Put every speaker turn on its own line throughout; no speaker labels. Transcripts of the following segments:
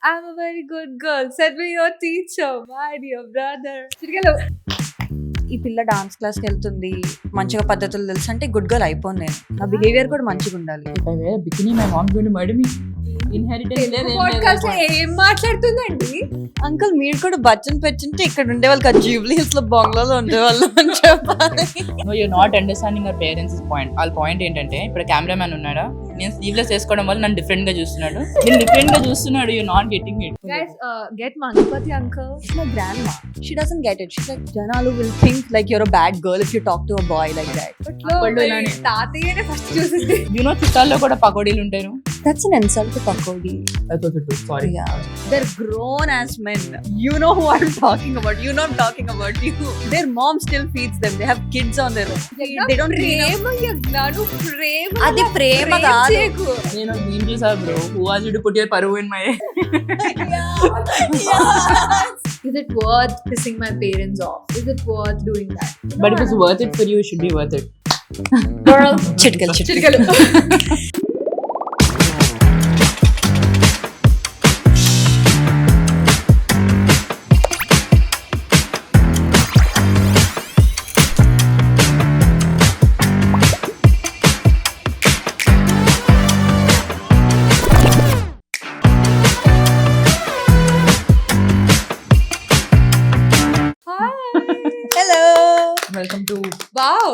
I'm a very good girl. Said me your teacher, my dear brother. చిటికెలు.
ఈ పిల్ల dance క్లాస్కి వెళ్తుంది, మంచిగా పద్ధతులు తెలుసు అంటే గుడ్ గర్ల్ అయిపోను నేను. నా బిహేవియర్ కూడా మంచిగా ఉండాలి.
If I wear a bikini, my mom's going to murder me. Inheritance
Telugu podcast లో ఏం మాట్లాడుతుందండి?
అంకుల్ మీరు కూడా బచ్చన్ పెట్టుంటే ఇక్కడ ఉండేవాళ్ళు కాదు, జూబ్లీ హిల్స్ లో బంగ్లాలో ఉండేవాళ్ళు అని చెప్పాలి.
No, you're not understanding our parents' point. వాళ్ళ పాయింట్ ఏంటంటే ఇప్పుడు కెమెరామ్యాన్ ఉన్నాడా, నేను స్లీవ్లెస్ వేసుకోవడం వల్ల నన్ను డిఫరెంట్ గా చూస్తున్నాడు, నేను డిఫరెంట్ గా చూస్తున్నాడు. You not getting it.
Guys, get Manupati uncle.
She's my grandma. She doesn't get it. She's like, Janalu will think like you're a bad girl if you talk to a boy like that.
అప్పట్లో ఇలానే.
తాతయ్యనే first చూసింది.
You know చుట్టాల్లో కూడా పకోడీలు ఉంటారు.
That's an insult to Pakodi.
Sorry.
Yeah. They're grown as men. You know who I'm talking about. You know I'm talking about you. Their mom still feeds them. They have kids on their own. They don't
ప్రేమ యజ్ఞాను ప్రేమ.
అది ప్రేమ కాదు.
నేను ఏం చేసా bro, who was you to put your పరువు in my.
Is it worth pissing my parents off? Is it worth doing that?
But if it's worth it for you, it should be worth it.
Girl,
చిటికలు.
Hi.
Hello.
Welcome to
Wow.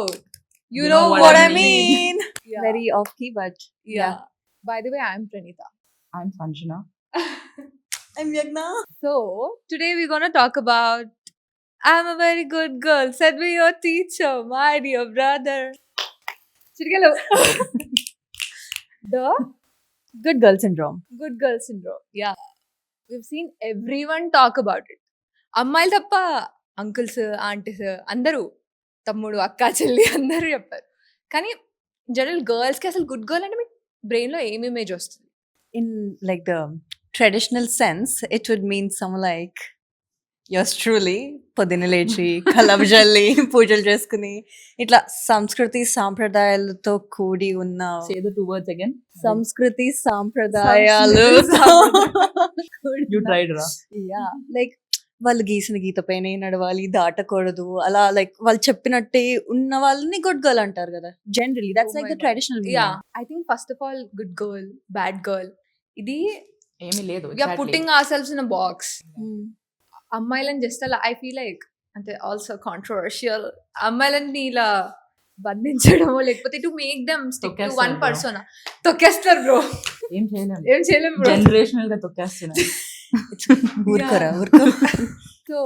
You know
What I mean.
Yeah.
Very off key, but
Yeah. By the way, I'm Pranita.
I'm Sanjana.
I'm Yagna.
So, today we're going to talk about I'm a very good girl. Said me your teacher, my dear brother. చిటికెలు. The
Good girl syndrome.
good girl syndrome. Yeah. We've seen everyone talk about it. అమ్మాయిలు తప్ప uncles aunties అందరూ తమ్ముడు అక్క చెల్లి అందరూ చెప్పారు. కానీ general గర్ల్స్కి అసలు గుడ్ గర్ల్ అంటే మీకు బ్రెయిన్లో ఏం ఇమేజ్ వస్తుంది?
In like the traditional sense, it would mean someone like yours truly, పొద్దున్న లేచి కలబ్ జల్లి పూజలు చేసుకుని ఇట్లా సంస్కృతి సాంప్రదాయాలతో కూడి ఉన్న
Say the two words again.
సంస్కృతి సాంప్రదాయాలు
You tried, Ra.
Yeah like వాళ్ళు గీసిన గీత పైన నడవాలి, దాటకూడదు, అలా లైక్ వాళ్ళు చెప్పినట్టే ఉన్న వాళ్ళని గుడ్ గర్ల్ అంటారు కదా. Generally that's
Oh
like
my
the
God.
Traditional
yeah I think first of all good girl bad girl ఇది
ఏమీ లేదు.
We are putting ourselves in a box. అమ్మాయిలని జస్ట్ అలా ఐ ఫీల్ లైక్ అంటే also controversial అమ్మాయిలని ఇలా బంధించడమో లేకపోతే to make them stick to one
తొక్కేస్తారు bro.
పర్సన్. తొక్కేస్తారు బ్రో,
ఏం చేయలేము.
ఏం చేయలేము బ్రో.
జనరేషనల్ గా తొక్కేస్తున్నారు.
ఊరుకోరా ఊరుకో.
సో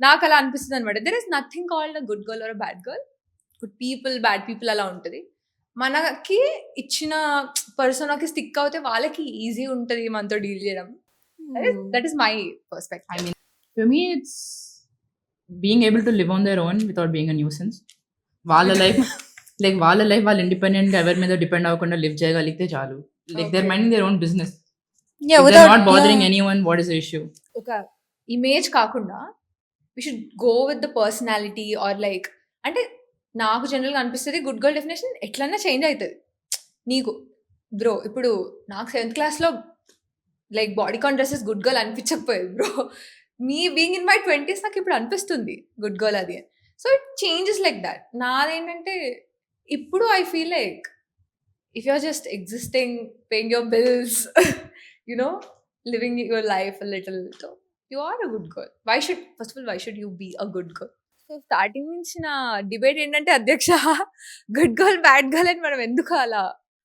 నాకు అలా అనిపిస్తుంది అనమాట. There is nothing called a good girl or a bad girl. Good people bad people అలా ఉంటుంది. మనకి ఇచ్చిన పర్సన్కి స్టిక్ అవుతే వాళ్ళకి ఈజీ ఉంటుంది మనతో డీల్ చేయడం. That is my perspective.
I mean, for me, it's being able to live on their own without being a nuisance. వాళ్ళ లైఫ్ వాళ్ళు ఇండిపెండెంట్ ఎవరి మీద డిపెండ్ అవ్వకుండా లివ్ చేయగలిగితే చాలు. Like their minding their own business.
Yeah,
They're not bothering anyone. What is the issue?
ఒక image కాకుండా we should go with the personality or like అంటే నాకు జనరల్గా అనిపిస్తుంది గుడ్ గర్ల్ డెఫినేషన్ ఎట్లన్నా చేంజ్ అవుతుంది. నీకు బ్రో ఇప్పుడు నాకు 7th క్లాస్లో like bodycon dresses good girl అనిపించకపోయేది bro. Me being in my 20s నాకు ఇప్పుడు అనిపిస్తుంది గుడ్ గర్ల్ అది. So it changes like that. నాదేంటంటే ఇప్పుడు I feel like if you are just existing, paying your bills, you know, living your life a little, so you are a good girl. First of all, why should you be a good girl? So starting నుంచి నా debate ఏంటంటే అధ్యక్ష good girl bad girl అని మనం ఎందుకు అలా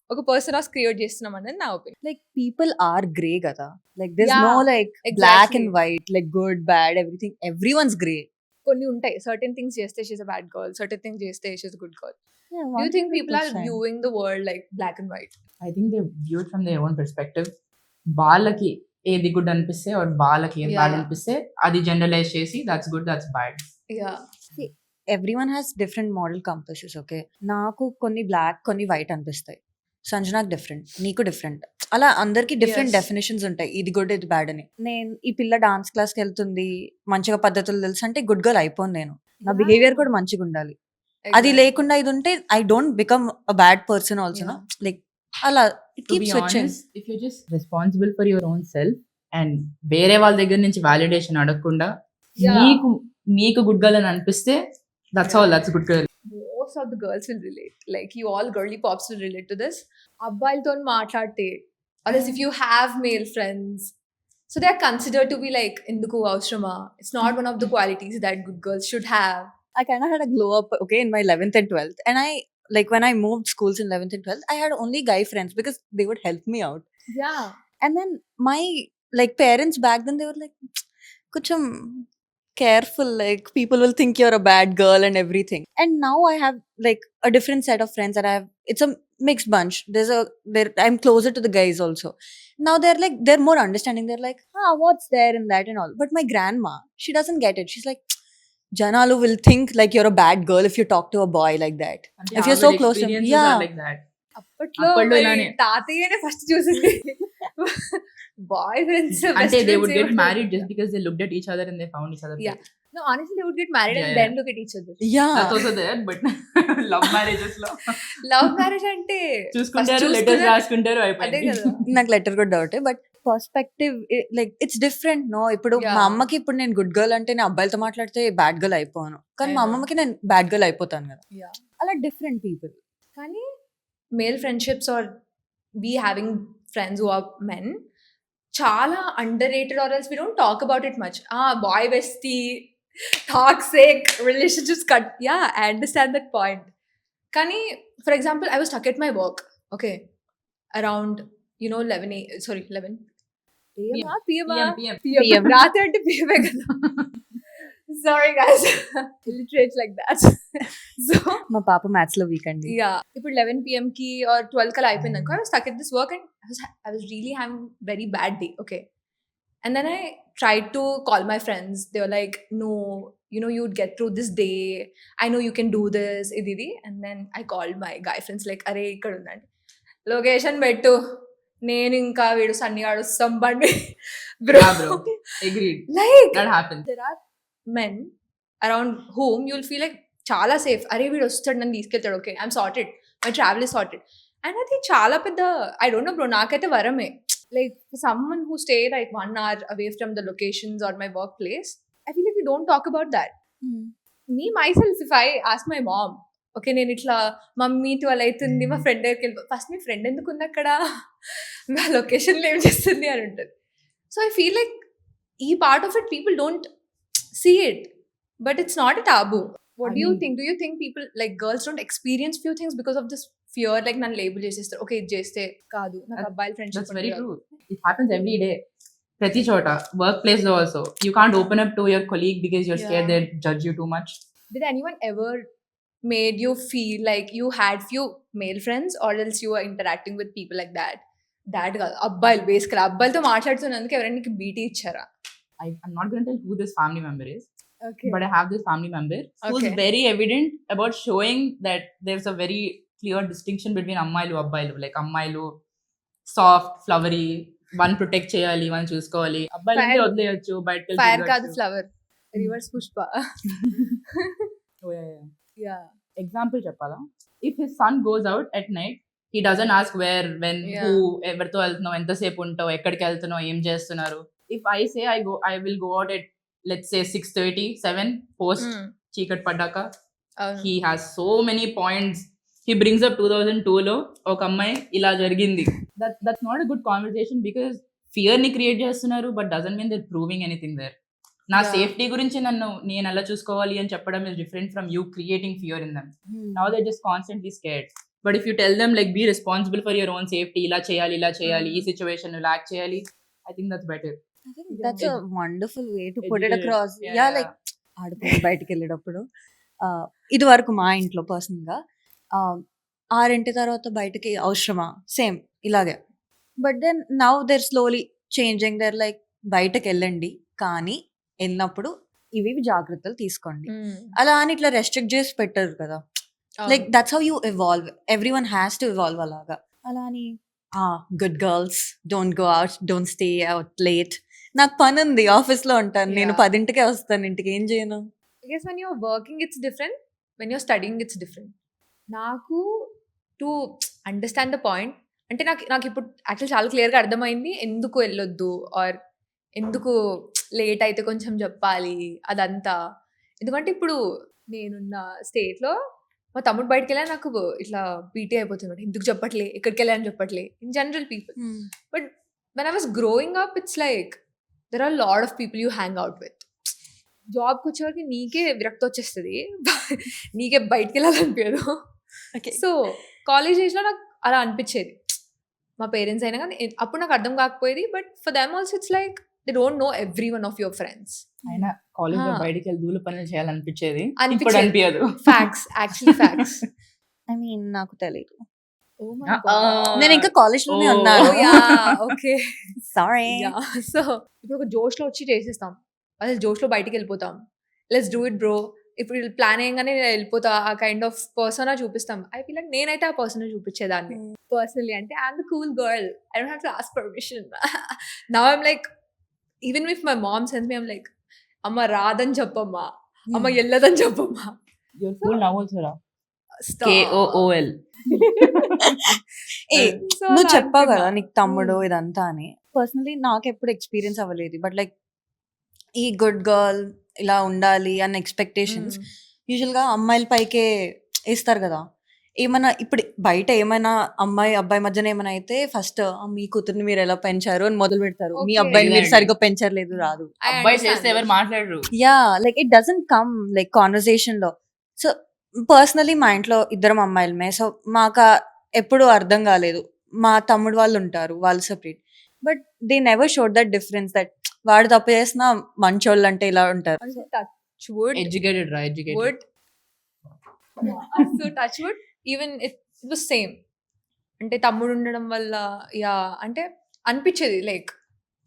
ఒక person of create చేస్తున్నాం అనేది నా opinion.
like people are gray kada, like there's
Yeah,
no like
exactly.
black and white, like good bad everything, everyone's gray.
కొన్ని ఉంటాయి సర్టెన్ థింగ్స్ చేస్తే she's a bad girl, certain things చేస్తే she's a good girl. Do you think people are
100%.
viewing the world like black and white?
I think they view it from their own perspective. వాళ్ళకి ఏది good అనిపిస్తే or వాళ్ళకి ఏది bad
Yeah.
అనిపిస్తే అది generalise చేసి that's good, that's bad.
Yeah.
everyone has different moral compasses, okay? నాకు కొన్ని బ్లాక్ కొన్ని వైట్ అనిపిస్తాయి, సంజనాకి డిఫరెంట్, నీకు డిఫరెంట్, అలా అందరికి డిఫరెంట్
Yes.
డెఫినేషన్స్ ఉంటాయి, ఇది గుడ్ ఇది బ్యాడ్ అని. నేను ఈ పిల్ల డాన్స్ క్లాస్కి వెళ్తుంది, మంచిగా పద్ధతులు తెలుసు అంటే గుడ్ గర్ల్ అయిపోను నేను. నా
Yeah.
బిహేవియర్ కూడా మంచిగా ఉండాలి. అది
Exactly.
లేకుండా ఇది ఉంటే I don't become a bad person also.
Yeah.
Like అలా it
To be
keep switching.
honest, if you're just responsible for your own self, and వేరే వాళ్ళ దగ్గర నుంచి వాలిడేషన్ అడగకుండా
Yeah.
మీకు గుడ్ గర్ల్ అని అనిపిస్తే that's all, that's good girl.
Most of the girls will relate. Like you all girly pops will relate to this. అబ్బాయిలతో మాట్లాడితే, or else if you have male friends, so they are considered to be like ఎందుకు అవసరమా? It's not one of the qualities that good girls should have.
I kind of had a glow up, okay, in my 11th and 12th. And like when I moved schools in 11th and 12th, I had only guy friends because they would help me out.
Yeah.
And then my like parents back then, they were like, kucham careful, like people will think you're a bad girl and everything. And now I have like a different set of friends that I have. It's a mixed bunch. I'm closer to the guys also. Now they're more understanding. They're like, what's there in that and all. But my grandma, she doesn't get it. She's like, Janalu will think like you're a bad girl if you talk to a boy like that. If you're so close to him. Yeah.
Like that.
అప్పట్లో
అప్పట్లో
మరి
ఇలానే.
తాతయ్యనే first చూసింది. Boy friends
అంటే they would get married just because they looked at each other and they found each other.
Yeah. No, honestly, they would get married and
Yeah,
then
yeah.
look at each other.
Yeah.
That's also there, but love marriages లో
Love marriage అంటే
చూసుకుంటారు,
first
letters
చూసుకున్నారు.
రాసుకుంటారు,
అదే
అయిపోయింది.
కదా.
నాకు letter కూడా డౌటే, but perspective like it's different. No, ఇప్పుడు
Yeah.
మా అమ్మకి ఇప్పుడు నేను గుడ్ గర్ల్ అంటే నేను అబ్బాయిలతో మాట్లాడితే బ్యాడ్ గర్ల్ అయిపోను, కానీ మా
I know.
అమ్మమ్మకి నేను బ్యాడ్ గర్ల్ అయిపోతాను కదా.
Yeah.
అలా డిఫరెంట్ పీపుల్.
కానీ male friendships are we having friends who are men చాలా underrated, or else we don't talk about it much. Boy bestie, toxic relationships cut. Yeah, I understand that point. Kani, for example, I was stuck at my work, okay, around 11 PM
PM.
రాత్రి అంటే PM కదా. Sorry guys, illiterate like that. So
మా పాప maths లో week అండి.
yeah, ఇప్పుడు 11 PM కి or 12 కల్లా అయిపోయింది అనుకో, I was stuck at this work and I was really having very bad day, okay. And then I tried to call my friends. They were like, no, you'd get through this day. I know you can do this, ididi. And then I called my guy friends like, అరే ఇక్కడ ఉందండి, location పెట్టు, నేను ఇంకా వీడు సన్నిగాడు వస్తాం బండి. Bro,
Yeah, bro. Agreed.
like
That happens.
there are men around whom you'll feel like చాలా సేఫ్, అరే వీడు వస్తాడు నన్ను తీసుకెళ్తాడు, okay I'm sorted, my travel is sorted. And అది చాలా పెద్ద, ఐ డోంట్ నో బ్రో, నాకైతే వరమే. Like for someone who stay like 1 hour away from the locations or my workplace, I feel like we don't talk about that. Me myself, if I ask my mom, okay, నేను ఇట్లా mummy 12 అవుతుంది, మా friend దగ్గరికి వెళ్ళి, first మీ friend ఎందుకు ఉంది అక్కడ, మా లొకేషన్లో ఏం చేస్తుంది అని ఉంటుంది. సో ఐ ఫీల్ లైక్ ఈ part of it people don't see it, but it's not a taboo. What
I
do you
mean-
think? Do you think people like girls don't experience few things because of this fear, like nanu label చేసేస్తారు, okay ఇది చేస్తే కాదు, నాకు అబ్బాయిల
That's
friendship
very true. It happens every day. ప్రతి చోట, work place లో also you can't open up to your colleague because your scared they judge you too much.
Did anyone ever made you feel like you had few male friends or else you were interacting with people like that కాదు అబ్బాయిలు బేసికల్ అబ్బాయిలతో మాట్లాడుతున్నందుకు ఎవరైనా నీకు BT ఇచ్చారా?
I'm not going to tell who this family member is,
Okay.
but I have this family member who's
Okay.
very evident about showing that there's a very clear distinction between అమ్మాయిలు అబ్బాయిలు. Like అమ్మాయిలు soft flowery, one protect చేయాలి, one చూసుకోవాలి, అబ్బాయిలు
Fire.
వదిలేయచ్చు, బయటకు
fire కాదు flower, reverse Pushpa. Yeah.
Example చెప్పాలా, if his son goes out at night, he doesn't ask where, when,
Yeah.
Who, ఎవరితో వెళ్తున్నావు, ఎంతసేపు ఉంటావు, ఎక్కడికి వెళ్తున్నావు, ఏం చేస్తున్నారు. If I say I will go out at let's say 6:30, 7 post చీకటి పడ్డాక,
అవును.
He has so many points he brings up. 2002లో ఒక అమ్మాయి ఇలా జరిగింది. That's not a good conversation because fear ని క్రియేట్ చేస్తున్నారు, but doesn't mean they're proving anything there. నా
Yeah.
సేఫ్టీ గురించి నేను ఎలా చూసుకోవాలి అని చెప్పడం is different from you creating fear in them. Now they're just constantly scared. But if you tell them like be responsible for your own safety, ఇలా చేయాలి, ఈ situation నువ్వు lack చేయాలి, I think that's better.
I think that's a wonderful way to put it
Educate.
across.
Yeah,
Yeah,
yeah.
like ఆడపిల్ల బయటికి వెళ్ళేటప్పుడు ఇది వరకు మా ఇంట్లో పర్సనల్ గా 6 తర్వాత బయటకి అవసరమా, సేమ్ ఇలాగే. But then now they're slowly changing, they're like బయటకు వెళ్ళండి, కానీ వెళ్ళినప్పుడు ఇవి జాగ్రత్తలు తీసుకోండి. అలా అని ఇట్లా రెస్ట్రిక్ట్ చేసి పెట్టరు కదా. Like that's how you evolve, every one has to evolve అలాగా. అలా అని good girls don't go out, don't stay out late. నాకు పని ఉంది, ఆఫీస్ లో ఉంటాను నేను,
Yeah.
10ంటికే వస్తాను ఇంటికి, ఏం చేయను.
I guess when you're working it's different, when you're studying it's different. నాకు టు అండర్స్టాండ్ ద పాయింట్ అంటే నాకు ఇప్పుడు యాక్చువల్ చాలా క్లియర్గా అర్థమైంది ఎందుకు వెళ్ళొద్దు ఆర్ ఎందుకు లేట్ అయితే కొంచెం చెప్పాలి అదంతా. ఎందుకంటే ఇప్పుడు నేనున్న స్టేట్‌లో మా తమ్ముడు బయటికెళ్ళా నాకు ఇట్లా పీటీ అయిపోతుందన్నమాట. ఎందుకు చెప్పట్లే? ఎక్కడికెళ్ళా అని చెప్పట్లే? In general people. But when I was growing up it's like there are lot of people you hang out with. జాబ్‌కి వచ్చేవరకు నీకే విరక్తి వచ్చేస్తది. నీకే బయటికెళ్ళాలనిపియదు.
ఓకే.
సో కాలేజ్ ఏజ్‌లో నాకు అలా అనిపిచ్చేది. మా పేరెంట్స్ అయినా గానీ అప్పుడు నాకు అర్థం కాకపోయేది. But for them also it's like they don't know everyone of your friends.
అయినా కాలేజ్‌లో
ఆ!
బయటికి వెళ్ళి ధూళి పనులు చేయాలనిపించేది. ఇప్పుడు
అనిపిచ్చేది.
అనిపియదు.
Facts. Actually facts.
I mean నాకు తెలీదు.
Oh my
ah!
గాడ్!
నేను ఇంకా కాలేజ్‌లోనే
ఓహ్!
ఉన్నాను.
Oh! Yeah! Okay.
Sorry.
Yeah! So ఇప్పుడు ఒక జోష్‌లో వచ్చి చేసేస్తాం. అసలు జోష్‌లో బయటికెళ్ళిపోతాం. Let's do it bro. ఇప్పుడు ప్లాన్ ఎయంగానే నేను వెళ్ళిపోతా. ఆ కైండ్ ఆఫ్ పర్సనా చూపిస్తాం. ఐ ఫీల్ లైక్ నేనైతే ఆ పర్సన్‌ని చూపించేదాన్ని. పర్సనల్లీ అంటే I am the cool girl. I don't have to ask permission. Now I am like even if my mom sense me I am like అమ్మ రాదని చెప్పమ్మా. అమ్మ ఎళ్ళదని చెప్పమ్మా.
యువర్ ఫుల్ నౌ ఆల్సో రా.
స్టాప్.
KOOL.
ఏ
so
నువ్వు
అలా
చెప్పావు
అనుకున్నా.
కదా నీకు తమ్ముడు ఇదంతా అని. పర్సనలీ నాకెప్పుడు ఎక్స్‌పీరియన్స్ అవ్వలేదు. బట్ లైక్ ఈ గుడ్ గర్ల్ ఇలా ఉండాలి అన్న ఎక్స్‌పెక్టేషన్స్ యూజువల్‌గా అమ్మాయిల పైకే ఏస్తారు కదా! ఏమన్నా ఇప్పుడు బయట ఏమైనా అమ్మాయి, అబ్బాయి మధ్యన ఏమైనా అయితే ఫస్ట్ మీ కూతుర్ని మీరు ఎలా పెంచారు అని మొదలుపెడతారు. మీ
ఓకే.
అబ్బాయిని మీరు
Exactly.
సరిగ్గా పెంచలేదు రాదు.
ఐ
అబ్బాయి చేస్తే
అండర్‌స్టాండ్
ఎవరు
దిస్.
మాట్లాడరు.
Like it doesn't come like కాన్వర్సేషన్‌లో. సో, పర్సనలీ మా ఇంట్లో ఇద్దరం అమ్మాయిలమే. సో, మాకా ఎప్పుడూ అర్థం గాలేదు. మా తమ్ముడు వాళ్ళుంటారు. వాళ్ళు separate. But they never showed that difference that వాడు తప్పు చేసినా మంచోళ్ళంటే ఇలా ఉంటారు.
అంటే టచ్ వుడ్
ఎడ్యుకేటెడ్ రా educated.
would so touch wood even it was same. అంటే తమ్ముడు ఉండడం వల్ల యాహ్! అంటే అనిపిచ్చేది లైక్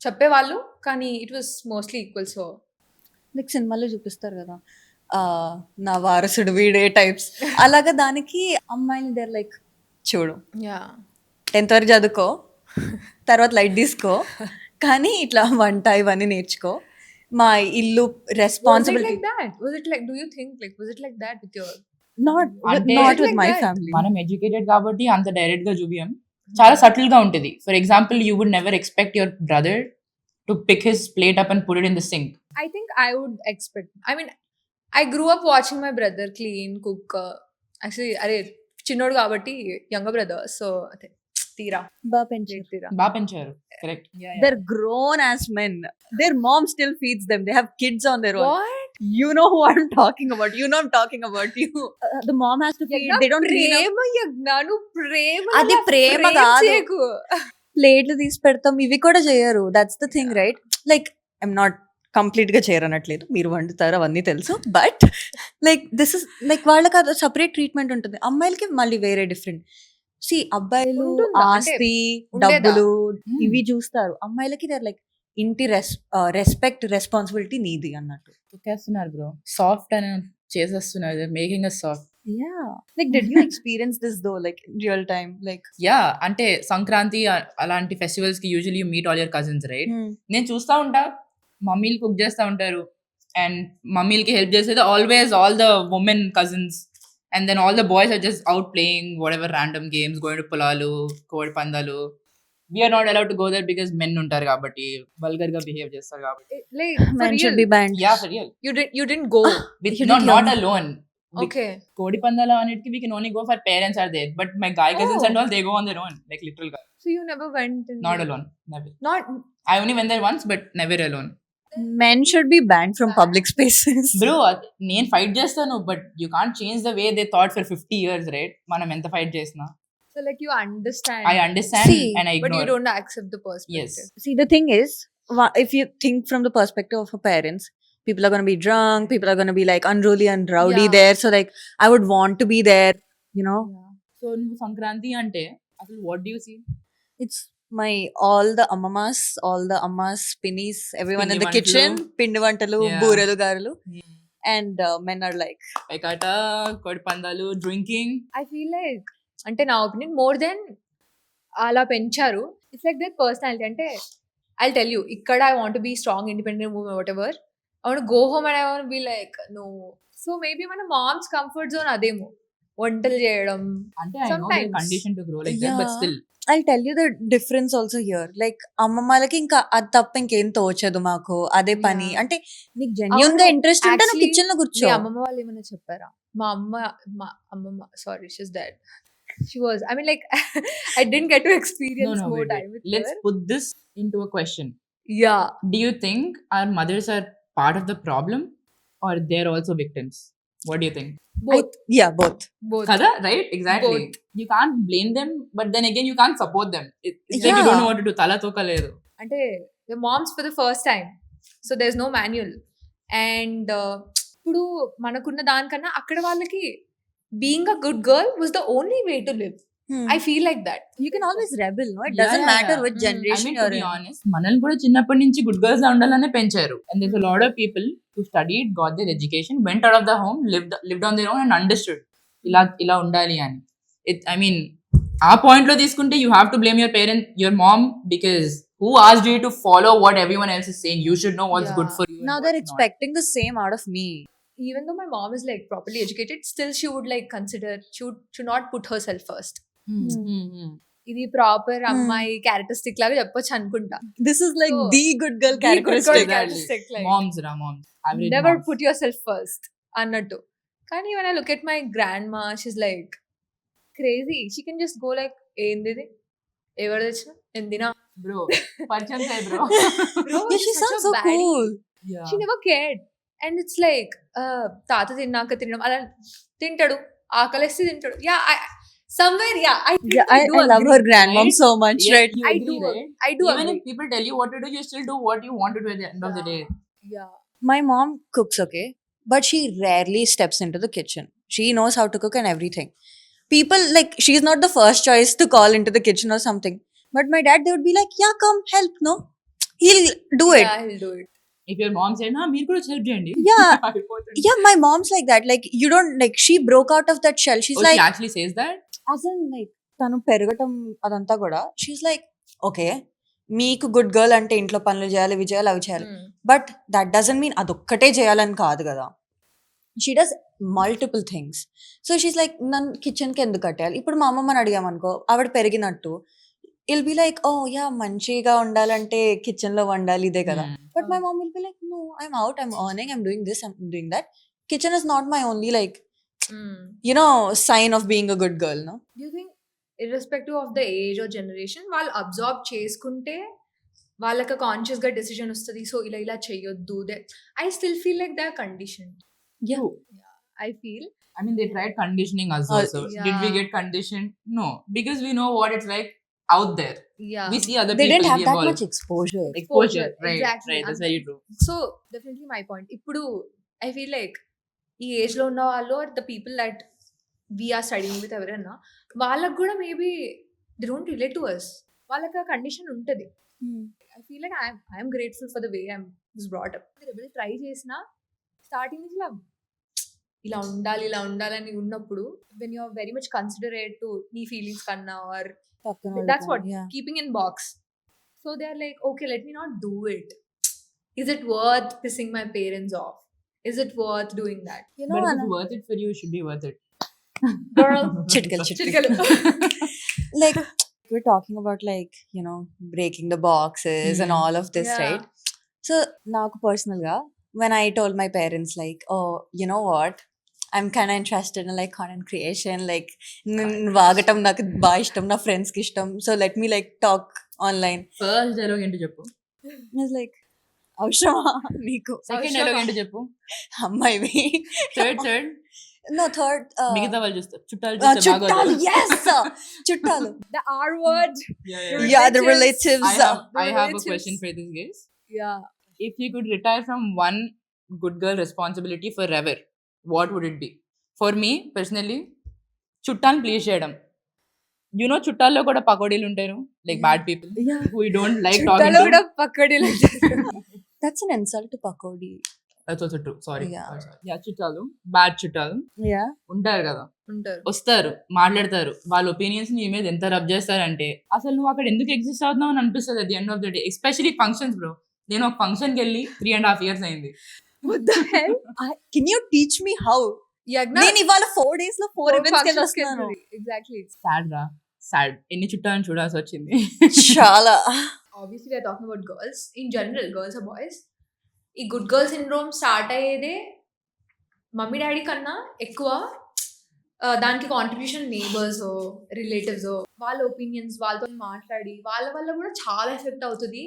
చెప్పేవాళ్ళు కానీ it was mostly equal. So
like సినిమాల్లో చూపిస్తారు గదా! నా వారసుడు వీడే టైప్స్. అలాగా దానికి అమ్మాయిలు దే ఆర్ లైక్ చూడు
యాహ్!
10th వరకు చదువుకో. తర్వాత లైట్ తీసుకో. కానీ ఇట్లా వంట ఇవన్నీ నేర్చుకో. మా ఇల్లు
Was it
responsibility
like that? Was it like do you think like was it like that with your
not
అంటే
not with
like
my
that.
Family.
మనం ఎడ్యుకేటెడ్ కాబట్టి అంత డైరెక్ట్ గా చూపియం. చాలా సటిల్ గా ఉంటది. For example you would never expect your brother to pick his plate up and put it in the sink.
I think I would expect. I mean, I grew up watching my brother clean, cook. Actually, అరే చిన్నోడు కాబట్టి younger brother. So అదే తీరా
బాగా పెంచారు.
తీరా.
బాగా పెంచారు. Correct.
They're grown as men. Their mom still feeds them. They have kids on their own.
What?
You know who I'm talking about. You know I'm talking about you. The mom has to feed.
యజ్ఞ
They don't clean up.
ప్రేమ యజ్ఞ నువ్వు ప్రేమ
అది ప్రేమ కాదు.
చేయకు.
ప్లేట్లు తీసి పెడతాం ఇవి కూడా చేయరు. That's the thing right. Like I'm not complete గా చేయరనట్లేదు. మీరు వండుతారు అవన్నీ తెలుసు. But like this is like వాళ్ళకి అది సపరేట్ ట్రీట్మెంట్ ఉంటుంది. అమ్మాయిలకి మళ్ళీ వేరే డిఫరెంట్. సి అబ్బాయిలు
ఉంటుందా? అంటే
ఆస్తి
ఉండేదా?
డబ్బులు
Hmm.
ఇవి చూస్తారు. అమ్మాయిలకి దే లైక్ ఇంటి రెస్పెక్ట్ రెస్పాన్సిబిలిటీ నీది అన్నట్టు.
తొక్కేస్తున్నారు బ్రో. సాఫ్ట్ అని చేసేస్తున్నారు. Making us soft.
Yeah like did you experience this though like real time like
yeah అంటే సంక్రాంతి అలాంటి ఫెస్టివల్స్ కి usually you meet all your cousins right. నేను చూస్తా ఉంటా మమ్మీలు కుక్ చేస్తా ఉంటారు అండ్ మమ్మీలకి హెల్ప్ చేసేది always all the women cousins and then all the boys are just out playing what ever random games going to పొలాలు కోడి పందాలు. We're not allowed to go there because men ఉంటారు కాబట్టి vulgar గా behave చేస్తారు కాబట్టి.
Like for
men should
real.
be banned.
Yeah for real
You didn't go.
With
You
not
didn't
not
learn.
Alone.
Okay.
కోడి పందాలు అన్నిటికి we can only go for parents are there but my guy cousins
Oh.
and all they go on their own like literal గా.
So you never went in.
Not alone. Never.
Not
I only went there once but never alone.
Men should be banned from public spaces.
Bro నేను fight చేస్తాను but you can't change the way they thought for 50 years right. మనం ఎంత fight చేసినా
so like you understand.
I understand
See,
and I
but you
ignore.
don't accept the perspective.
See, the thing is, if you think from the perspective of a parents, people are going to be drunk, people are going to be like unruly and rowdy
Yeah.
there. So, like, I would want to be there, you know.
Yeah.
So నువ్వు సంక్రాంతి అంటే అసలు what do you see?
It's all the ammas, pinnies, everyone in
Pindi
the kitchen,
vantalu.
pindi vantalu,
Yeah.
booralu garalu, and men are like,
పైకాట కోడి పందాలు drinking.
I feel like అంటే నా opinion more than అలా పెంచారు. It's like that personality. అంటే I tell you ఇక్కడ I want be strong independent women whatever. I want go home and I want be like no. So maybe మన moms comfort zone అదేమో వంటలు చేయడం.
అంటే I know they
Sometimes.
Condition to grow like that but
Yeah.
Still
I'll tell you the difference also here. Like అమ్మమ్మలకి ఇంకా అది తప్ప ఇంకేం తోచదు మాకు అదే పని.
Yeah.
అంటే నీకు జెన్యూన్ గా
అవును.
ఇంట్రెస్ట్ ఉంటే నువ్వు
Actually,
కిచెన్ లో
మీ
కూర్చో.
అమ్మమ్మ వాళ్ళు ఏమైనా చెప్పారా? మా అమ్మమ్మ sorry she's dead. She was, I mean, like, I didn't get to experience more
wait.
time with
Let's
her.
put this into a question.
Yeah.
Do you think our mothers are part of the problem or they're also victims? What do you think?
Both.
Yeah, both.
Kada, right? Exactly.
Both.
You can't blame them, but then again, you can't support them. It's like you
Yeah.
don't know what to do. Tala toka ledu.
అంటే the moms for the first time, so there's no manual, and ఇప్పుడు మనకున్న దానికన్నా అక్కడ వాళ్ళకి being a good girl was the only way to live. I feel like that.
You can always rebel, no? It
Yeah,
doesn't
yeah,
matter
yeah.
which
Mm.
I
generation
mean, to
you're
be
in.
honest, మనల్ని కూడా చిన్నప్పటి నుంచి good girls లా ఉండాలనే పెంచారు. And there's a lot of people who studied, got their education, went out of the home, lived on their own and understood ఇలా ఉండాలి అని. I mean, ఆ పాయింట్ లో తీసుకుంటే you have to blame your parent, your mom, because who asked you to follow what everyone else is saying? You should know what's good
Yeah.
for you. and
Now they're
what's not.
expecting the same out of me.
Even though my mom is like properly educated, still she would like consider, should not put herself first. ఇది proper అమ్మాయి characteristic లాగా చెప్పొచ్చు అనుకుంటా.
This is like
So,
the good girl
the good girl
characteristic.
characteristic, like,
Moms, average
never
moms.
put yourself first అన్నట్టు. కానీ when I look at my grandma, she's like crazy. She can just go like ఏంది ఇది, ఎవరు తెచ్చిన ఎందినా,
Bro, పరిచయం చేయి bro.
Bro,
Yeah, she
she's such
sounds
a
so
baddie.
cool.
Yeah.
She never cared. And it's like తాత తిన్నాక తినడం అలా తింటాడు, ఆకలిస్తే తింటాడు. Somewhere, I think
Yeah,
I
I
do
love
agree.
her grandmom
Right?
so much,
Yeah,
right?
you
I
agree,
do.
right?
I do
Even
agree.
if people tell you what to do, you still do what you want to do at the end of the day.
Yeah.
My mom cooks, okay, but she rarely steps into the kitchen. She knows how to cook and everything. People, like, she's not the first choice to call into the kitchen or something. But my dad, they would be like, yeah, come help, no? He'll do it.
Yeah, he'll do it.
If your mom said, మీరు కూడా help చేయండి.
Yeah.
అయిపోతుంది.
Yeah, my mom's like that. Like, you don't, like, she broke out of that shell. She's
Oh,
like,
she actually says that?
as in, like, తను పెరగటం అదంతా కూడా, she like, okay, మీకు good girl అంటే ఇంట్లో పనులు చేయాలి, ఇవి చేయాలి, అవి చేయాలి.
Mm.
But that doesn't mean అదొక్కటే చేయాలని కాదు కదా. She does multiple things. So she's like, నన్ను కిచెన్కి ఎందుకు కట్టాలి? ఇప్పుడు మా అమ్మమ్మని అడిగామనుకో, ఆవిడ పెరిగినట్టు will be like, oh yeah, మంచిగా ఉండాలంటే కిచెన్లో వండాలి, ఇదే కదా. But my mom will be like, no, I'm out, I'm earning, I'm doing this, I'm doing that. Kitchen is not my only like, sign of being a good girl, no?
Do you think irrespective of the age or generation, వాళ్ళు absorb చేసుకుంటే వాళ్ళకి conscious గా decision వస్తుంది, so ఇలా చెయ్యొద్దు? I still feel like they are condition.
Yeah.
I feel
I mean, they tried conditioning us also.
yeah.
Did we get conditioned? No, because we know what it's like out there.
yeah.
We see other
They
people
didn't have that
evolve.
much exposure.
Exposure, right?
Exactly.
Right, that's very true.
So definitely my point. ఇప్పుడు I feel like ఈ age లో ఉన్న వాళ్ళు are the people that we're studying with ఎవరైనా, వాళ్ళకు కూడా maybe they don't relate to us. వాళ్ళకి ఆ కండిషన్ ఉంటుంది. I feel like I'm grateful for the way I'm brought up. Try చేసిన స్టార్టింగ్ నుంచి ఇలా ఉండాలని ఉన్నప్పుడు, when you are very much considerate to నీ ఫీలింగ్స్ కన్నా, or that's what keeping in box, so they are like, okay, let me not do it. Is it worth pissing my parents off? Is it worth doing that?
You know,
But if
Anna,
it's worth it for you, it should be worth it.
Girl,
చిట్కలు.
చిట్కలు.
Like, we're talking about, like, you know, breaking the boxes and all of this,
Yeah.
right? So నాకు personal గా, when I told my parents, like, oh, you know what, I'm kind of interested in like content creation, like వాగటం నాకు బాగా ఇష్టం, నా friends కి ఇష్టం, so let me like talk online.
First dialogue ఏంటి చెప్పు?
I was like, అవసరమా నీకు?
Second dialogue ఏంటి చెప్పు?
అమ్మాయివి.
Third
No, third,
మిగతా వాళ్ళు చూస్తారు, చుట్టాలు చూస్తే
చుట్టాలు,
బాగోదు.
yes, చుట్టాలు.
The R word.
Yeah, the relatives.
I have a
relatives.
question for this guys.
Yeah.
If you could retire from one good girl responsibility forever, what would it be? For me personally, చుట్టాన్ని please చేయడం. You know, చుట్టాల్లో కూడా పకోడీలు ఉంటారు, like bad people
Yeah.
who we don't like talking
చుట్టాలు
to.
కూడా పక్కడీలు.
That's an insult to pakodi.
That's also true. Sorry.
Yeah.
Yeah, చుట్టాలు, bad చుట్టాలు
Yeah.
ఉంటారు కదా,
ఉంటారు.
వస్తారు, మాట్లాడతారు, వాళ్ళ ఒపీనియన్స్ నీ మీద ఎంత రబ్ చేస్తారంటే అసలు నువ్వు అక్కడ ఎందుకు ఎగ్జిస్ట్ అవుతున్నావు అని అనిపిస్తుంది at the end of the day. Especially functions bro. నేను ఒక ఫంక్షన్కి వెళ్ళి 3.5 years అయింది.
What the hell?
Can you teach me how?
Yagna
నేను ఇవాళ 4 days లో 4 events కి
functions
వస్తున్నాను.
కి exactly.
సాడ్ రా, సాడ్. ఎన్ని చుట్టాలని చూడాల్సి వచ్చింది.
చాలా.
Obviously we are talking about girls in general, girls or boys. ఈ గుడ్ గర్ల్ సిండ్రోమ్ స్టార్ట్ అయ్యేదే మమ్మీ డాడీ కన్నా ఎక్కువ దానికి కాంట్రిబ్యూషన్ నేబర్స్, రిలేటివ్స్, వాళ్ళ ఒపీనియన్స్, వాళ్ళతో మాట్లాడి వాళ్ళ వల్ల కూడా చాలా ఎఫెక్ట్ అవుతుంది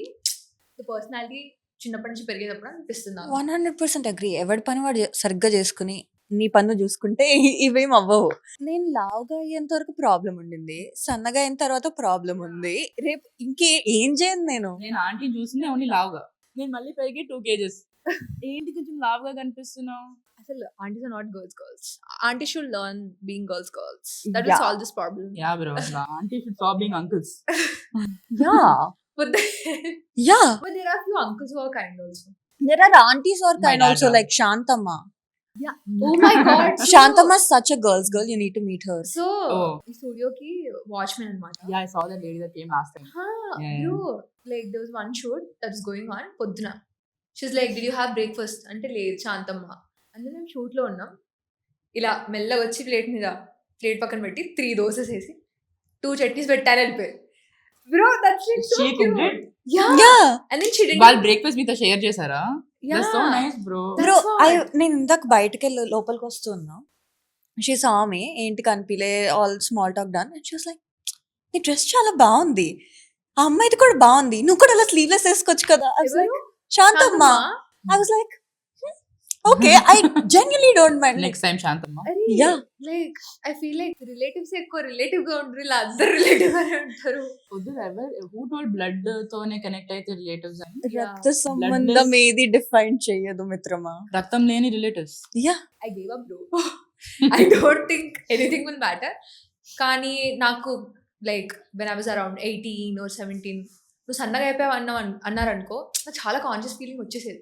పర్సనాలిటీ చిన్నప్పటి నుంచి పెరిగేటప్పుడు అనిపిస్తుంది నాకు.
100% అగ్రీ. ఎవడి పని వాడు సరిగ్గా చేసుకుని నీ పన్ను చూసుకుంటే ఇవేం అవ్వవు. నేను లావుగా అయ్యేంత వరకు ప్రాబ్లం ఉండింది, సన్నగా అయిన తర్వాత ప్రాబ్లం ఉంది. రేపు ఏం చేయను నేను.
నేను ఆంటీని చూసిందే ఓన్లీ లావుగా. నేను మళ్ళీ పెరిగి 2 kgs. ఏంటి కొంచెం లావుగా కనిపిస్తున్నావు?
అసలు aunties are not girls. Aunty should learn being girls. That will solve this problem.
Yeah bro, aunty should stop being uncles.
Yeah
But
yeah
there are few uncles who are kind also.
there are aunties or
My
kind
dad
also
are.
like Shantama.
Oh my god.
Shantama is such a girl's girl, you need to meet her.
So
Oh.
ఈ స్టూడియోకి watchman అన్నమాట.
Yeah, I saw that lady that came last time. Yeah.
Bro, like there was one shoot that was going on పొద్దున. She's like, did you have breakfast? అంటే లేదు శాంతమ్మ. అందులో మేము shoot లో ఉన్నాం. ఇలా మెల్లగా వచ్చి ప్లేట్ పక్కన పెట్టి 3 దోసెస్ వేసి 2 చట్నీస్ పెట్టారు వెళ్ళిపోయారు. Bro, that's like so
She
cute.
cooked it?
Yeah.
Yeah.
And then she didn't.
వాళ్ళు బ్రేక్ఫాస్ట్ మీతో షేర్ చేశారా?
Yeah.
That's so nice, bro.
Bro
That's what.
నేను ఇందాక బయటకు వెళ్ళి లోపలికి వస్తున్నా, షీ సా మీ, ఏంటి కనిపిలే, all small talk done, and she was like, నీ డ్రెస్ చాలా బాగుంది, ఆ అమ్మాయిది కూడా బాగుంది, నువ్వు కూడా అలా స్లీవ్లెస్ వేసుకోవచ్చు కదా. I was like,
ఎవరు?
Shantamma.
Shantamma?
I was like, okay, I genuinely don't mind.
Next time Shantamma.
అరే,
Yeah.
like I feel like relatives ఎక్కువ రిలేటివ్ గా ఉంటారు, ఇలా అందరు రిలేటివ్ గానే ఉంటారు.
Who told blood తోనే కనెక్ట్ అయితే రిలేటివ్స్ అని?
రక్త సంబంధం ఏది డిఫైన్ చేయదు మిత్రమా.
రక్తం లేని relatives.
Yeah
I gave up, bro. I don't think anything will matter. కానీ నాకు like when I was around 18 or 17 నువ్వు సన్నగా అయిపోయావు అన్నారనుకో, నాకు చాలా కాన్షియస్ ఫీలింగ్ వచ్చేసేది.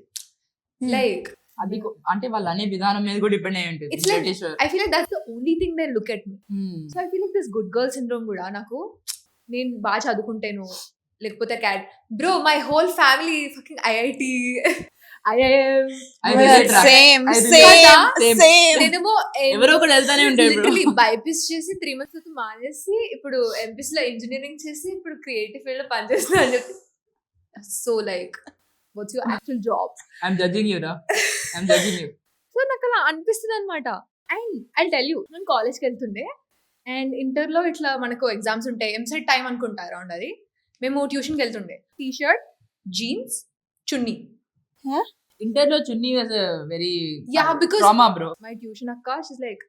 లైక్
అది అంటే వాళ్ళు అనే విధానం మీద కూడా డిపెండ్ అయి ఉంటుంది.
It's like, I feel like that's the only thing they look at me. So I feel like this good girl syndrome కూడా నాకు, నేను బాగా చదువుకుంటేను లేకపోతే cat bro, my whole family fucking IIT IIM.
Same
I
same
same.
Same.
నేనేమో
ఎవరో ఒకటి వెళ్తానే ఉంటారు bro.
బైపీస్ చేసి 3 months తర్వాత మానేసి ఇప్పుడు ఎంపీస్ లో ఇంజనీరింగ్ చేసి ఇప్పుడు క్రియేటివ్ ఫీల్డ్ లో పనిచేస్తున్నా అని చెప్పి, so like what's your actual job?
I'm judging you, ra. I'm judging you.
So నాకు అలా అనిపిస్తుంది అనమాట. అండ్ ఐ టెల్ యూ, నేను కాలేజ్కి వెళ్తుండే అండ్ ఇంటర్లో ఇట్లా మనకు ఎగ్జామ్స్ ఉంటాయి, ఎంసెట్ టైం అనుకుంటా అరౌండ్ అది. మేము ట్యూషన్కి వెళ్తుండే, టీ-షర్ట్, జీన్స్, చున్నీ.
ఇంటర్ లో చున్నీ was very
Yeah, because-
trauma bro.
My tuition అక్క షీస్ లైక్,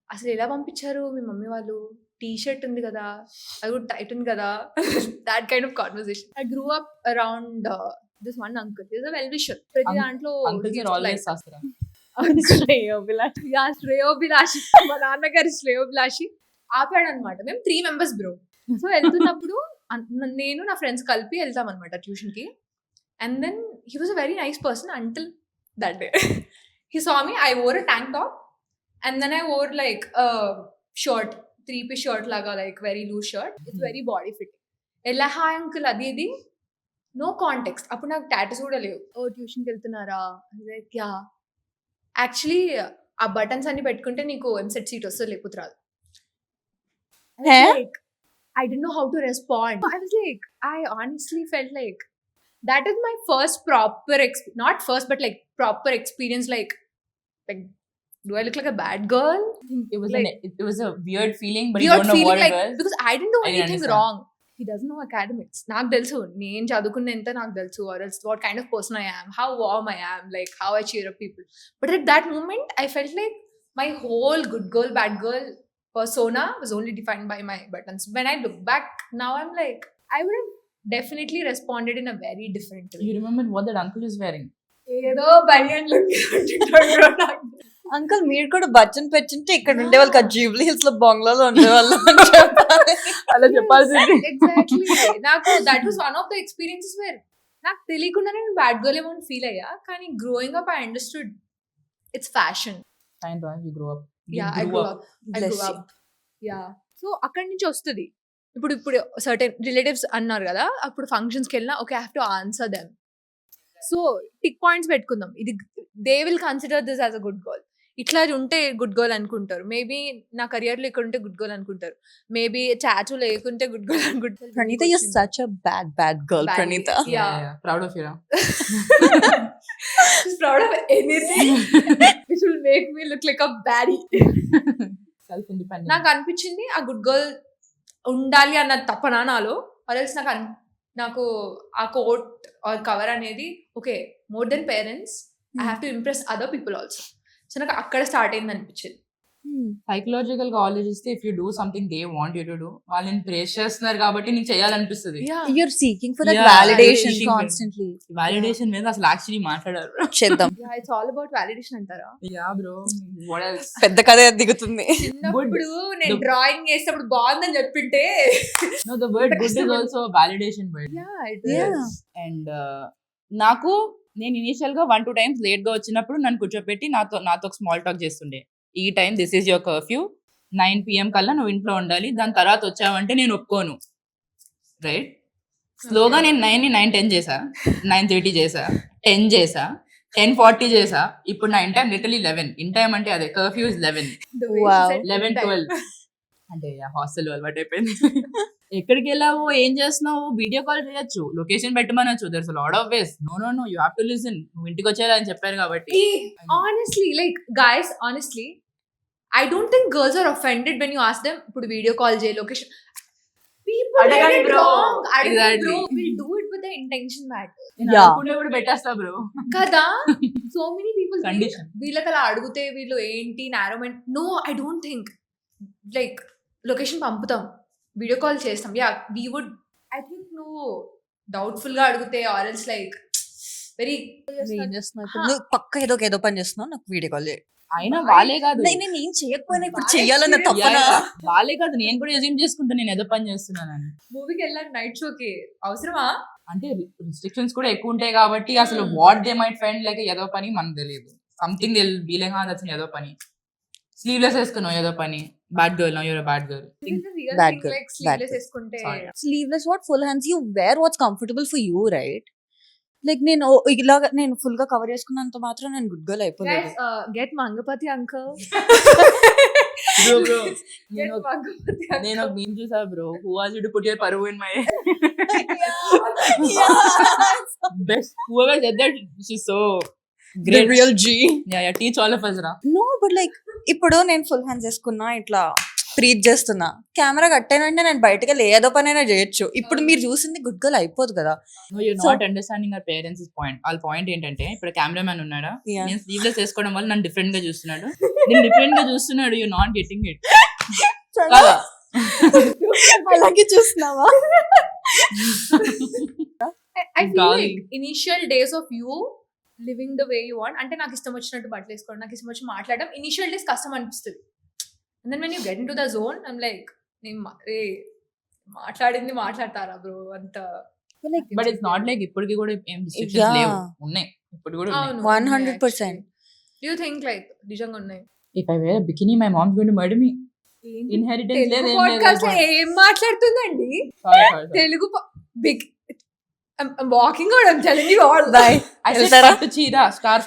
అసలు ఎలా పంపించారు మీ మమ్మీ వాళ్ళు, టీ-షర్ట్ ఉంది కదా, అది కూడా టైట్ ఉంది కదా, that kind of conversation. I grew up around this one uncle, is a well wisher. ప్రతి దాంట్లో
అంకుల్స్ ఆర్ ఆల్వేస్ శాస్త్ర.
శ్రేయోభిలాషి, మా నాన్నగారి శ్రేయోభిలాషి ఆపాడు అనమాట. మేము 3 members బ్రో. సో వెళ్తున్నప్పుడు నేను నా ఫ్రెండ్స్ కలిపి వెళ్తాం అనమాట ట్యూషన్ కి. And then he was a very nice person until that day. He saw me, I wore a tank top and then I wore like shirt, 3-piece shirt లాగా, like very loose shirt, it's very body fit. ఎలా hi uncle అది ఇది, no context. అప్పుడు నాకు tattoos కూడా లేవు. ఓ ట్యూషన్కి వెళ్తున్నారా, లైక్ యా, యాక్చువల్లీ ఆ బటన్స్ అన్ని పెట్టుకుంటే నీకు ఎంసెట్ సీట్ వస్తుంది, లేకపోతే రాదు. Like, I didn't know how to respond. I was like, I honestly felt like that is my first proper not first but like proper experience, like do I look like a bad girl?
It was a weird feeling, but you
Weird
don't know
feeling,
what
like
it was.
because I didn't do
I
anything
understand.
wrong. He doesn't know academics. నాకు తెలుసు నేను చదువుకున్నంత నాకు తెలుసు, or else what kind of person I am, how warm I am, like how I cheer up people. But at that moment I felt like my whole good girl bad girl persona was only defined by my buttons. When I look back now, I'm like, I would have definitely responded in a very different way.
You remember what that uncle is wearing?
ఏదో బనియన్ look ఉంటుంటాడు నాకు.
Uncle మీరు కూడా బచ్చన్ పెంచుంటే ఇక్కడ ఉండే వాళ్ళకి Jubilee hills లో బంగ్లాలో ఉండేవాళ్ళు అని చెప్పాలి.
అలా చెప్పాల్సింది.
ఎగ్జాక్ట్లీ. నాకు that was one of the experiences where నాకు తెలియకుండానే నేను బ్యాడ్ గర్ల్ ఏమో ఫీల్ అయ్యా, కానీ growing up I understood it's fashion.
Fine, Ron, you grew up. You
yeah, I
grew
grew
up.
Up. ఐ
Bless
grew
you.
Up. Yeah, so అక్కడి నుంచి వస్తుంది. ఇప్పుడు సర్టెన్ రిలేటివ్స్ అన్నారు కదా, అప్పుడు ఫంక్షన్స్కి వెళ్ళినా okay I have to answer them. So tick points పెట్టుకుందాం, ఇది they will consider this as a good girl. ఇట్లా ఉంటే గుడ్ గర్ల్ అనుకుంటారు. మేబీ నా కెరియర్ లో ఇక్కడ ఉంటే గుడ్ గర్ల్ అనుకుంటారు. మేబీ చాచు లేకుంటే గుడ్ గర్ల్ అనుకుంటారు.
Pranita, you're such a bad girl,
Badly.
Pranita.
Yeah.
Proud of you.
She's proud of anything which will make me look like a baddie.
Self independent.
నాకు అనిపించింది ఆ good girl ఉండాలి అన్న తపన నాలో. ఆర్ఎల్స్ నాకు ఆ కోట్ ఆర్ కవర్ అనేది okay more than parents I have to impress other people also. So నాకు అక్కడ స్టార్ట్ అయింది అనిపించింది.
సైకలాజికల్ గా ఆలోచిస్తే if you do something they want you to do, వాళ్ళని ప్రేస్ చేస్తున్నారు కాబట్టి నీకు చేయాలనిపిస్తుంది.
You're seeking for that
Yeah,
validation
seeking for-
constantly.
Validation మీద అసలు యాక్చువల్లీ మాట్లాడారు.
చేద్దాం.
ఇట్స్ ఆల్ అబౌట్ వాలిడేషన్ అంటారా?
Yeah bro, what else?
పెద్ద కథ దిగుతుంది.
చిన్నప్పుడు నేను డ్రాయింగ్ చేసేటప్పుడు బాగుందని చెప్పింటే
no, the word good is also validation word.
Yeah.
And నాకు నేను ఇనిషియల్ గా 1-2 times లేట్ గా వచ్చినప్పుడు నన్ను కూర్చోపెట్టి నాతో స్మాల్ టాక్ చేస్తుండే. ఈ time this is your curfew, 9 PM కల్లా నువ్వు ఇంట్లో ఉండాలి, దాని తర్వాత వచ్చావంటే నేను ఒప్పుకోను. రైట్? స్లోగా నేను 9:10 చేసా, 9:30 చేసా, 10 చేసా, 10:40 చేసా. ఇప్పుడు నా in time literally 11. In time అంటే అదే కర్ఫ్యూ ఇస్ 11.
Wow.
11-12 అంటే హాస్టల్ అలవాటు అయిపోయింది. ఎక్కడికి వెళ్ళావు, ఏం చేస్తున్నావు, వీడియో కాల్ చేయొచ్చు, లొకేషన్ పెట్టమనొచ్చు. There's lot of ways. No you have to listen. నువ్వు ఇంటికి వచ్చేలా అని చెప్పారు కాబట్టి.
honestly like guys honestly I don't think girls are offended when you ask them ఇప్పుడు వీడియో కాల్ చేయ లొకేషన్. people get
అడగండి
it
bro.
wrong. అడగండి
Exactly.
bro. we'll do it with the intention matter
నేను
Yeah.
అనుకునేప్పుడు పెట్టేస్తా bro.
కదా. so many people think
Condition.
వీళ్ళకి అలా అడిగితే వీళ్ళు ఏంటి నారోమెంట్. no I don't think like location పంపుతాం, వీడియో కాల్ చేస్తాం. Yeah we would I think నువ్వు డౌట్ఫుల్ గా అడిగితే or else like very
ఏం చేస్తున్నావు ఇప్పుడు? నువ్వు పక్క ఏదో పని చేస్తున్నావు, నాకు వీడియో కాల్ చేయి.
అయినా వాళ్ళే కాదు,
నేను ఏం చేయకపోయినా ఇప్పుడు
Why
చెయ్యాలన్న
serious?
తప్పనా?
వాళ్ళే కాదు, నేను కూడా ఎజ్యూమ్ చేసుకుంటా నేను ఏదో పని చేస్తున్నానని.
మూవీకి వెళ్ళాలి నైట్ షోకి అవసరమా?
అంటే రిస్ట్రిక్షన్స్ కూడా ఎక్కువ ఉంటాయి కాబట్టి అసలు what they might find like ఏదో పని మనకు తెలియదు. Something they be like that's ఏదో పని. స్లీవ్లెస్ వేసుకున్నావు ఏదో పని, bad girl, no you're bad girl.
Bad girl,
like
bad
sleeveless
girl.
వేసుకుంటే
Sorry.
Sleeveless what, full hands, you wear what's comfortable for you, right? Like నేను ఇలాగా నేను full గా కవర్ చేసుకున్నంత మాత్రం నేను గుడ్ గర్ల్ అయిపోలేదు.
Get Mangapathi uncle.
Bro,
get Mangapathi
నేను ఒక మీమ్ చూసా bro, who was you to put your పరువు in my best, whoever said that she's so
The
great.
real G.
Yeah, teach all of us ra.
No, but like ఇప్పుడు నేను full hands వేసుకున్నా, ఇట్లా preach చేస్తున్నా, camera కట్టానంటే నేను బయటకి వెళ్ళి ఏదో పనైనా చేయొచ్చు. ఇప్పుడు మీరు చూసింది గుడ్ గర్ల్ అయిపోదు కదా.
No, you're not understanding our parents' point. వాళ్ళ పాయింట్ ఏంటంటే ఇప్పుడు కెమెరామెన్ ఉన్నాడా,
Yeah.
నేను స్లీవ్లెస్ వేసుకోవడం వల్ల నన్ను డిఫరెంట్ గా చూస్తున్నాడు, నేను డిఫరెంట్ గా చూస్తున్నాడు. You not getting it.
అలాగే చూస్తున్నావా?
I feel
Golly.
like initial days of you living the way you want, అంటే నాకు ఇష్టం వచ్చినట్టు బట్టలు వేసుకోవడం, నాకు ఇష్టం వచ్చి మాట్లాడడం ఇనిషియల్ డేస్ కష్టం అనిపిస్తుంది. And then when you get into the zone, I'm like నేను మాట్లాడింది మాట్లాడతారా బ్రో అంత.
బట్ ఇట్స్ నాట్ లైక్ ఇప్పటికి కూడా ఏం రిస్ట్రిక్షన్స్
Yeah.
లేవు, ఉన్నాయి ఇప్పుడు కూడా ఉన్నాయి.
అవును
100%.
Do you think like నిజంగా ఉన్నాయి?
If I wear a bikini, my mom's going to murder me. Inheritance లేదు,
తెలుగు
ఏం లేదు.
podcast లో ఏం మాట్లాడుతుందండి
Sorry.
తెలుగు బిగ్ వాకింగ్ కూడా telling you all.
Bye.
I said
వెళ్తారా?
పట్టు చీర, స్టార్.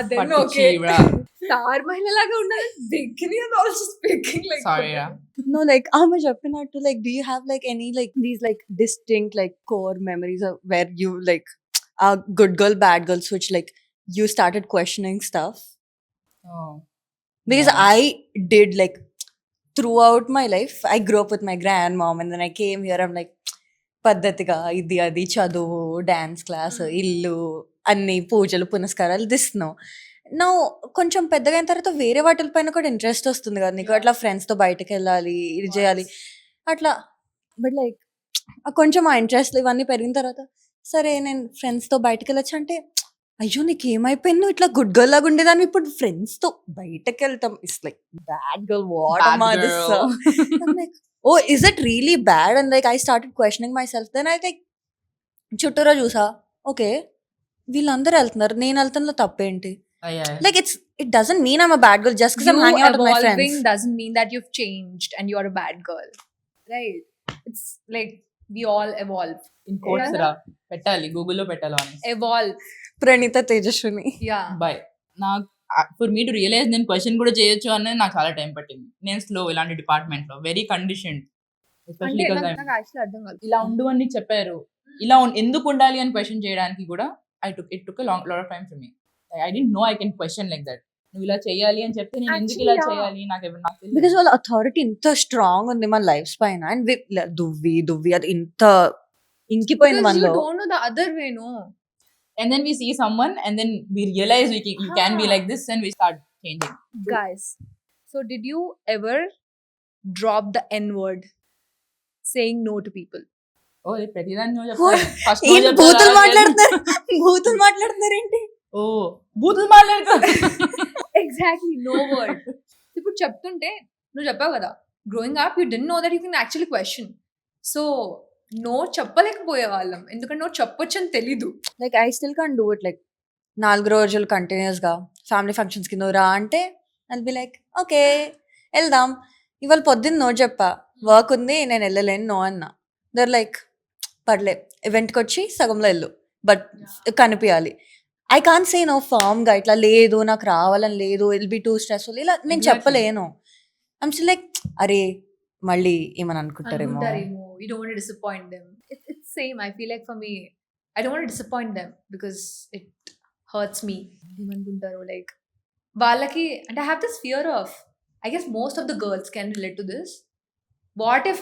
Then
పట్టు
okay.
చీర.
స్టార్ మహిళ లాగా ఉన్నది bikini and also speaking like
Sorry ra.
No, like ఆమె చెప్పినట్టు like do you have like any like these like distinct like core memories of where you like a good girl bad girl switch, like you started questioning stuff?
Oh.
Because
Yeah.
I did like throughout my life I grew up with my grandmom and then I came here, I'm like పద్ధతిగా ఇది అది చదువు, dance class, ఇల్లు, అన్ని పూజలు పునస్కారాలు దిస్తున్నావు. నా కొంచెం పెద్దగా అయిన తర్వాత వేరే వాటిపైన కూడా ఇంట్రెస్ట్ వస్తుంది కదా నీకు, అట్లా ఫ్రెండ్స్తో బయటకు వెళ్ళాలి, ఇది చేయాలి అట్లా. బట్ లైక్ కొంచెం ఆ ఇంట్రెస్ట్ ఇవన్నీ పెరిగిన తర్వాత సరే నేను ఫ్రెండ్స్తో బయటకు వెళ్ళొచ్చు అంటే అయ్యో నీకు ఏమైపోయింది, నువ్వు ఇట్లా గుడ్ గర్ల్ లాగా ఉండేదాన్ని ఇప్పుడు ఫ్రెండ్స్తో బయటకు వెళ్తాం, it's like bad girl, what
Bad
am I this?
girl.
I'm like, oh, is it really bad? And like I started questioning myself. Then I like చుట్టూరా చూసా, ఓకే వీళ్ళందరూ వెళ్తున్నారు, నేను వెళ్తున్నా తప్పేంటి?
Yeah.
Like it doesn't mean I'm a bad girl just because I'm
you
hanging out with my
evolving
friends.
doesn't mean that you've changed and you're a bad girl, right? It's like we all evolve.
In quotes ra. పెట్టాలి, గూగుల్లో పెట్టాలి.
Evolve.
Praneetha Tejaswini.
Yeah.
Bye. నాకు for me to realise నేను question కూడా చేయొచ్చు అనేది నాకు చాలా టైం పట్టింది. నేను స్లో ఇలాంటి డిపార్ట్మెంట్ లో వెరీ కండిషన్డ్, ఎస్పెషల్లీ
అంటే
బికాజ్
నాకు యాక్చువల్లీ అర్థం కాదు.
ఇలా ఉండు అని చెప్పారు, ఇలా ఎందుకు ఉండాలి అని క్వశ్చన్ చేయడానికి కూడా it took lot of time for me. I don't know I can question like that. నువ్వు ఇలా చేయాలి అని చెప్తే నేను ఎందుకు ఇలా
Actually, yeah.
చేయాలి నాకు తెలియదు.
బికాస్ వాళ్ళ అథారిటీ ఇంత స్ట్రాంగ్ ఉంది మన లైఫ్స్ పైన అండ్ దువ్వి దువ్వి అది ఇంత ఇంకిపోయింది
Because you
మనలో.
don't know the other way, no.
And then we see someone and then we realize you can be like this and we start changing.
Guys, so did you ever drop the N word saying no to people?
Oh, ప్రతిదాన్ని నువ్వు
What?
చెప్తావు. First
ఏం
నువ్వు
బూతులు
చెప్తావా?
మాట్లాడుతున్నారు బూతులు మాట్లాడుతున్నారేంటి?
ఓ బూతులు మాట్లాడుతా.
Exactly, no word. ఇప్పుడు చెప్తుంటే నువ్వు చెప్పావు కదా, growing up you didn't know that you can actually question. So no చెప్పలేకపోయే వాళ్ళం, ఎందుకంటే నో చెప్పొచ్చు అని తెలీదు.
Like I still can do it. Like 4 రోజులు కంటిన్యూస్ గా ఫ్యామిలీ ఫంక్షన్స్ కి నువ్వు రా అంటే ఐల్ బి లైక్ ఓకే వెళ్దాం. ఇవాళ పొద్దున్న నో చెప్పా, వర్క్ ఉంది నేను వెళ్ళలేను నో అన్నా. దర్ లైక్ పర్లే ఈవెంట్కి వచ్చి సగంలో వెళ్ళు బట్ కనిపించాలి. I can say no form గా ఇట్లా లేదు నాకు రావాలని లేదు, ఇల్ బి టూ స్ట్రెస్ఫుల్ ఇలా నేను
Exactly.
చెప్పలేను. ఐమ్ స్టిల్ లైక్ అరే మళ్ళీ ఏమని అనుకుంటారేమో.
అనుకుంటారేమో, you don't want to disappoint them. It's same. I feel like for me, I don't want to disappoint them because it hurts me. ఏమనుకుంటారు లైక్ వాళ్ళకి అంటే I have this fear of, I guess most of the girls can relate to this. What if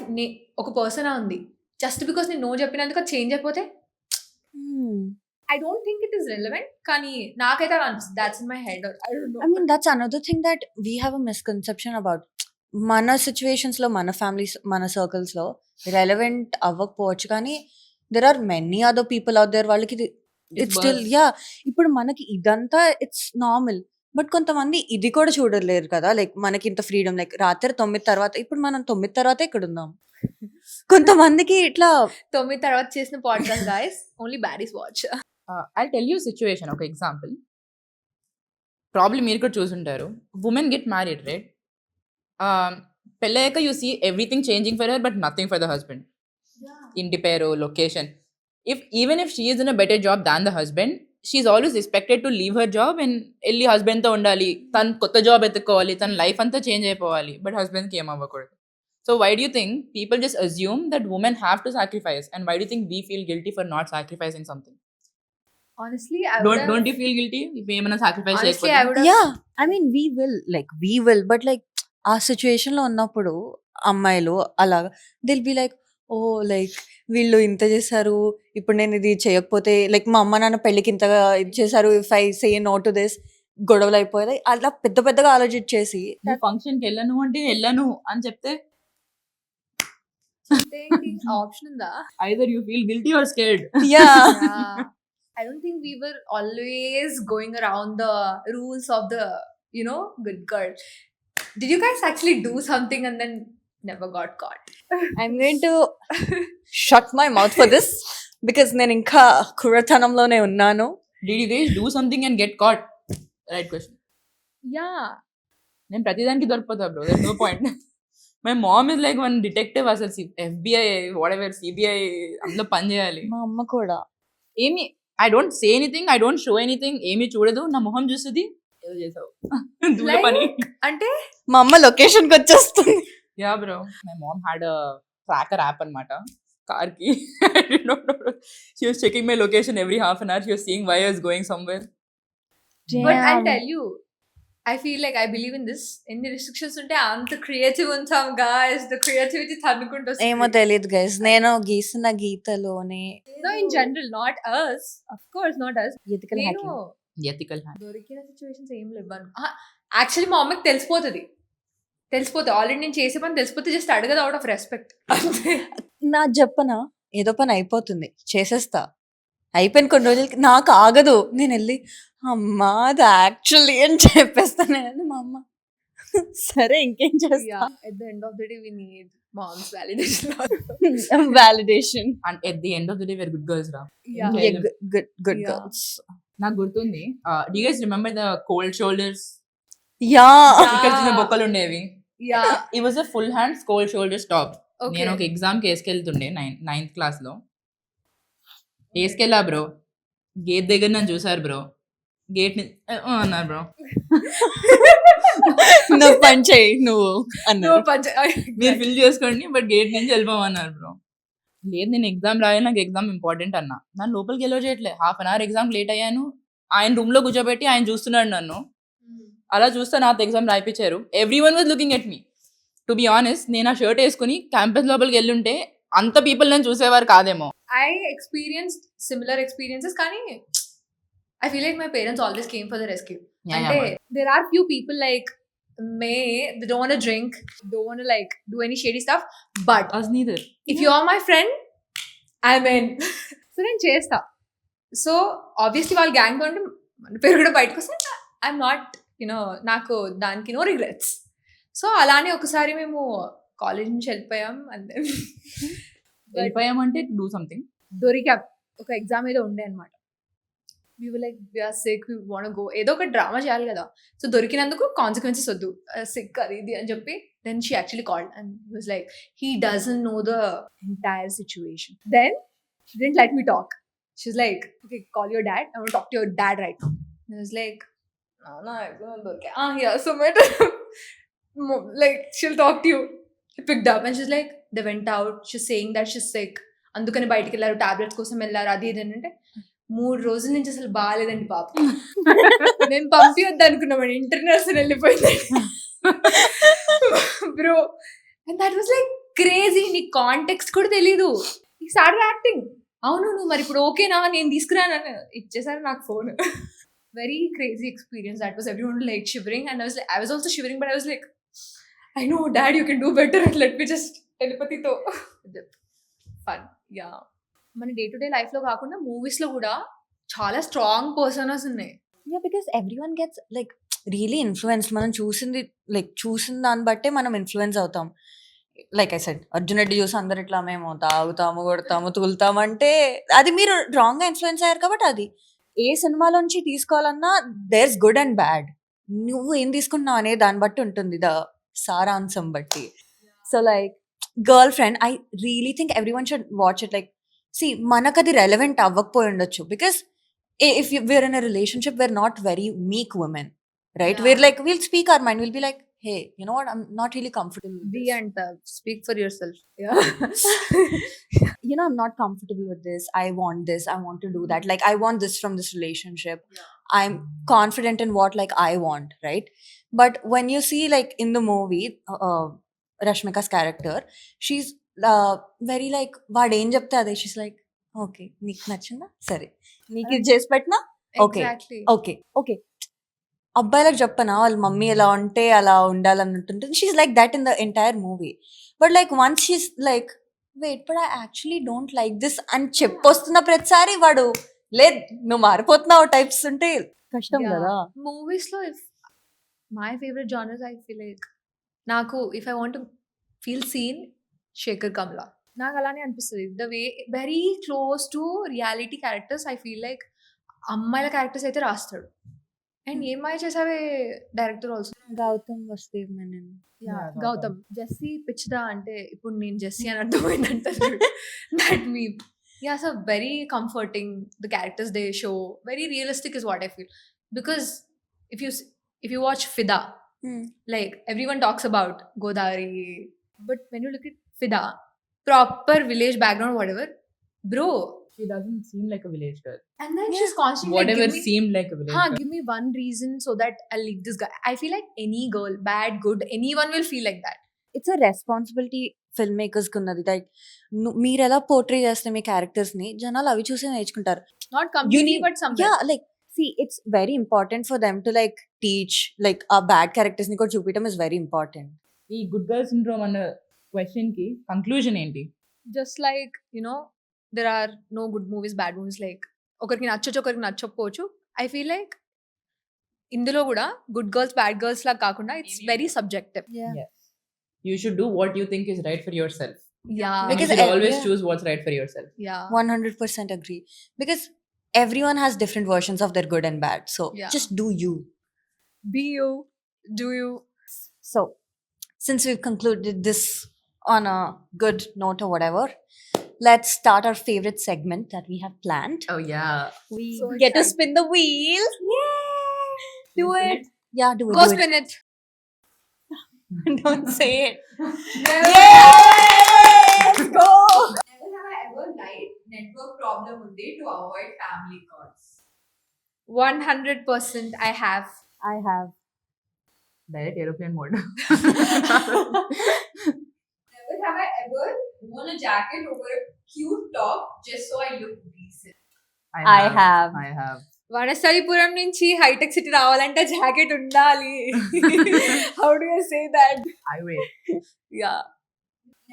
ఒక person ఉంది, just because నేను no చెప్పినందుకు change అయిపోతే? I don't think it is relevant, కానీ నాకైతే అలా అనిపిస్తుంది. That's in my head, or I don't know.
I mean, that's another thing that we have a misconception about. మన సిచ్యువేషన్స్ లో మన ఫ్యామిలీస్ మన సర్కిల్స్ లో రెలవెంట్ అవ్వకపోవచ్చు కానీ there are many other people out there వాళ్ళకి ఇట్స్ స్టిల్ యా. ఇప్పుడు మనకి ఇదంతా ఇట్స్ నార్మల్ బట్ కొంతమంది ఇది కూడా చూడలేరు కదా. లైక్ మనకి ఇంత ఫ్రీడమ్ లైక్ రాత్రి 9 తర్వాత, ఇప్పుడు మనం 9 తర్వాత ఇక్కడ ఉన్నాం. కొంతమందికి ఇట్లా
9 తర్వాత చేసిన podcast guys, only baddies watch.
I'll tell you a situation, ఒక ఎగ్జాంపుల్. ప్రాబ్లమ్ మీరు కూడా చూసుంటారు. ఉమెన్ గెట్ మ్యారీడ్ రైట్, పెళ్ళయ్యాక you see everything changing for her but nothing for the husband. ఇంటి పేరు, location. Even if she is in a better job than the husband, she is always expected to leave her job and వెళ్ళి హస్బెండ్తో ఉండాలి. తను కొత్త job ఎత్తుకోవాలి, తన life అంతా change అయిపోవాలి, బట్ హస్బెండ్కి ఏం అవ్వకూడదు. So why do you think people just assume that women have to sacrifice, and why do you think we feel guilty for not sacrificing something?
Honestly, I would have,
Don't you feel guilty if ఏమైనా sacrifice
honestly,
చేయకపోతే?
I would have,
yeah I mean we will but like ఆ situation లో ఉన్నప్పుడు అమ్మాయిలు అలాగా they'll be like oh like వీళ్ళు ఇంత చేశారు, ఇప్పుడు నేను ఇది చేయకపోతే లైక్ మా అమ్మ నాన్న పెళ్ళికి ఇంతగా ఇది చేశారు, if I say no to this గొడవలు అయిపోయాయి అలా పెద్ద పెద్దగా ఆలోచించేసి
నువ్వు ఫంక్షన్కి వెళ్ళను అంటే వెళ్ళను అని చెప్తే
ఆప్షన్ ఉందా?
either you feel guilty or scared.
Yeah
Yeah. I don't think we were always going around the rules of the, good girl. Did you guys actually do something and then never got caught?
I'm going to shut my mouth for this because నేను ఇంకా కుర్రతనంలోనే ఉన్నాను.
Did you guys do something and get caught? Right question.
Yeah.
నేను ప్రతిదానికి దొరికిపోతా bro, there's no point. My mom is like one detective, అసలు FBI whatever CBI అందులో పని చేయాలి.
మా అమ్మ కూడా
ఏమి I don't say anything, I don't show anything, ఏమి చూడదు, నా మొహం చూస్తుంది ఏదో చేసావు దూల పని.
అంటే
మా అమ్మ లొకేషన్ కి వచ్చేస్తుంది.
Yeah bro, my mom had a tracker app అన్నమాట కార్ కి. She was checking my location every half an hour, she was seeing why I was going somewhere.
but I'll
Damn.
tell you, I feel like I believe in this. ఎన్ని restrictions ఉంటే అంత creative ఉంటాం guys. The creativity తన్నుకుంటూ వస్తుంది.
ఏమో తెలియదు guys, నేను గీసిన గీతలోనే
No, in general, not us. Of course, not us.
Ethical
నేను
హ్యాకింగ్.
Ethical hack.
దొరికిన సిచ్యువేషన్స్ ఏం లేవు. యాక్చువల్లీ మా అమ్మకి తెలిసిపోతుంది ఆల్రెడీ నేను చేసే పని తెలిసిపోతే జస్ట్ అడగదు అవుట్ ఆఫ్ రెస్పెక్ట్.
నా చెప్పన ఏదో పని అయిపోతుంది చేసేస్తా, అయిపోయిన కొన్ని రోజులకి నాకు ఆగదు, నేను వెళ్ళి అమ్మా అది యాక్చువల్లీ అని చెప్పేస్తాను. మా అమ్మ సరే ఇంకేం చేస్తా.
At the end of the day, we need mom's validation.
Validation.
And at the end of the day we're good girls రా.
Yeah.
Good
Yeah.
గర్ల్స్.
నాకు గుర్తుంది, do guys remember the cold shoulders?
Yeah
ఇక్కడ చిన్న బొక్కలు ఉండేవి.
Yeah.
It was a full hands cold shoulders top.
Okay.
నేను ఒక ఎగ్జామ్కి వేసుకెళ్తుండే 9th క్లాస్లో. వేసుకెళ్ళా బ్రో, గేట్ దగ్గర నన్ను చూసారు బ్రో, గేట్ అన్నారు బ్రో.
నువ్వు పని చేయి నువ్వు అన్నారు.
మీరు ఫిల్ చేసుకోండి బట్ గేట్ నుంచి వెళ్ళిపోమన్నారు బ్రో. లేదు నేను ఎగ్జామ్ రాయాలి, నాకు ఎగ్జామ్ ఇంపార్టెంట్ అన్నా. నన్ను లోపలికి వెళ్ళో చేయట్లే. Half an hour exam late అయ్యాను. ఆయన రూమ్ లో కూర్చోబెట్టి ఆయన చూస్తున్నాడు నన్ను. అలా చూస్తే నాతో ఎగ్జామ్ రాయిపించారు. Everyone was looking at me. To be honest నేను ఆ షర్ట్ వేసుకుని క్యాంపస్ లోపలికి వెళ్ళుంటే అంత పీపుల్ నన్ను చూసేవారు కాదేమో.
I experienced similar experiences కానీ I feel like my parents always came for the rescue.
Yeah,
అంటే
yeah,
there are few people like they don't want to drink, don't want to like do any shady stuff, but
Us neither.
if you are my friend, I'm in. So నేను చేస్తా. So obviously వాళ్ళ gang తో ఉంటే మన పేరు కూడా బయటకు వస్తే ఐఎమ్ నాట్ యునో నాకు దానికి నో రిగ్రెట్స్. సో అలానే ఒకసారి మేము కాలేజ్ నుంచి వెళ్ళిపోయాం అంతే.
వెళ్ళిపోయామంటే డూ సంథింగ్.
దొరికాం. ఒక ఎగ్జామ్ ఏదో ఉండే అనమాట. we were like we are sick, we want to go, ఏదో ఒక డ్రామా చేయాలి కదా. సో దొరికినందుకు కాన్సిక్వెన్సెస్ వద్దు, సిక్ అది ఇది అని చెప్పి then she actually called and he was like he doesn't know the entire situation. Then she didn't let me talk. She's like, okay, call your dad, I want to talk to your dad right now. And I was like, no I don't know. Yeah, so like she'll talk to you. She picked up and she's like they went out, she's saying that she's sick, అందుకని బయటికి వెళ్ళారు, tablets కోసం వెళ్ళారు, అది ఇది అంటే 3 రోజుల నుంచి అసలు బాగాలేదండి పాప. నేను పంపివద్దు అనుకున్నామండి, ఇంటర్నల్స్ వెళ్ళిపోయింది bro. And that was like crazy. నీ కాంటెక్స్ట్ కూడా తెలీదు. ఈ స్టార్టెడ్ యాక్టింగ్. అవును నువ్వు మరి ఇప్పుడు ఓకేనా, నేను తీసుకురాను ఇచ్చేసారు నాకు phone. Very crazy experience. That was everyone like shivering and I was also shivering but I was like I know dad you can do better, let me just telepathyతో ఫన్. యా, మన డే టు డే లైఫ్ లో కాకుండా movies లో కూడా చాలా strong పర్సనర్స్ ఉన్నాయి.
Yeah, because everyone gets like really influenced. మనం చూసిన దాన్ని బట్టే మనం ఇన్ఫ్లుయెన్స్ అవుతాం. Like I said Arjun Reddy చూసి అందరు ఇట్లా మేము తాగుతాము, కొడతాము, తూలుతాము అంటే అది మీరు రాంగ్ గా ఇన్ఫ్లుయెన్స్ అయ్యారు కాబట్టి అది ఏ సినిమాలోంచి తీసుకోవాలన్నా దేర్స్ గుడ్ అండ్ బ్యాడ్. నువ్వు ఏం తీసుకుంటున్నావు అనే దాన్ని బట్టి ఉంటుంది, ద సారాంశం బట్టి. So like girlfriend, I really think everyone should watch it. Like see మనకు అది రెలవెంట్ అవ్వకపోయి ఉండొచ్చు because if we're in a relationship, we're not very meek women, right?
Yeah.
We're like, we'll speak our mind, we'll be like, hey, you know what, I'm not really comfortable with
Be
this.
and speak for yourself. Yeah.
You know, I'm not comfortable with this, I want this, I want to do that, like I want this from this relationship.
Yeah.
I'm confident in what like I want, right? But when you see like in the movie Rashmika's character, she's very like vaad em chepte ade, she's like, okay నీకు నచ్చిందా సరే, నీకు ఇది చేసి పెట్టినా okay
Exactly.
Okay okay. అబ్బాయిలకు చెప్పనా వాళ్ళ మమ్మీ ఎలా ఉంటే అలా ఉండాలన్నట్టుంటుంది. She like that in the entire movie. But like once she like wait but I actually don't like this అని చెప్పొస్తున్న ప్రతిసారి వాడు లేదు నువ్వు మారిపోతున్నావు టైప్స్ ఉంటే కష్టం
Yeah.
కదా.
మూవీస్ లో if my favourite genres I feel like నాకు if I want to feel seen, Shekhar Kammula నాకు అలానే అనిపిస్తుంది. The way very close to reality characters. I feel like అమ్మాయిల క్యారెక్టర్స్ అయితే రాస్తాడు. And Ye Maaya Chesave director also
Gautham Vasudev Menon.
Yeah,
Gautham. Jessie పిచ్చిదా అంటే ఇప్పుడు నేను జెస్సీ అని అర్థమైందంట. That me yeah, so very comforting. The characters they show very realistic is what I feel. Because if you watch Fida, like everyone talks about Godavari, but when you look at Fida, proper village background, whatever, bro.
She doesn't seem like a village girl.
And then she's constantly like,
Whatever
give me,
seemed like a village girl.
give me one reason so that I'll leave this guy. I feel like any girl, bad, good, anyone will feel like that.
It's a responsibility film makers కి ఉన్నది. Like మీరు ఎలా portray చేస్తే మీ characters ని జనాలు అవి చూసి నేర్చుకుంటారు.
Not completely, but somewhere.
Yeah, like see, it's very important for them to like teach like a bad characters ని కూడా చూపించడం is very important.
ఈ గుడ్ గర్ల్ సిండ్రోమ్ అన్న క్వశ్చన్ కి కంక్లూజన్ ఏంటి?
Just like, you know, there are no good movies, bad movies. Like ఒకరికి నచ్చొచ్చు, ఒకరికి నచ్చకపోవచ్చు. I feel like ఇందులో కూడా గుడ్ గర్ల్స్ బ్యాడ్ గర్ల్స్ లా కాకుండా it's very subjective.
Yeah.
Yes. You should do what you think is right for yourself.
Yeah.
And
Because
you should
ev-
always
yeah.
choose what's right for yourself.
Yeah.
100% agree. Because everyone has different versions of their good and bad. So
Yeah.
just do you.
Be you. Do you.
So since we've concluded this on a good note or whatever, let's start our favorite segment that we have planned.
Oh yeah.
We
So
get to
excited.
spin the wheel. Do
You spin
it. Yeah, do it.
Go
do
spin it.
it. Don't say it.
Never
Let's go.
have I ever lied network problem undi to avoid family calls. 100% I have.
I have.
Direct aeroplane mode.
Never have I ever worn a jacket over a cute top just so I look decent.
I have.
I have.
Vanasthalipuram నుంచి hitech city రావాలంటే jacket ఉండాలి. How do you say that?
I wait.
Yeah.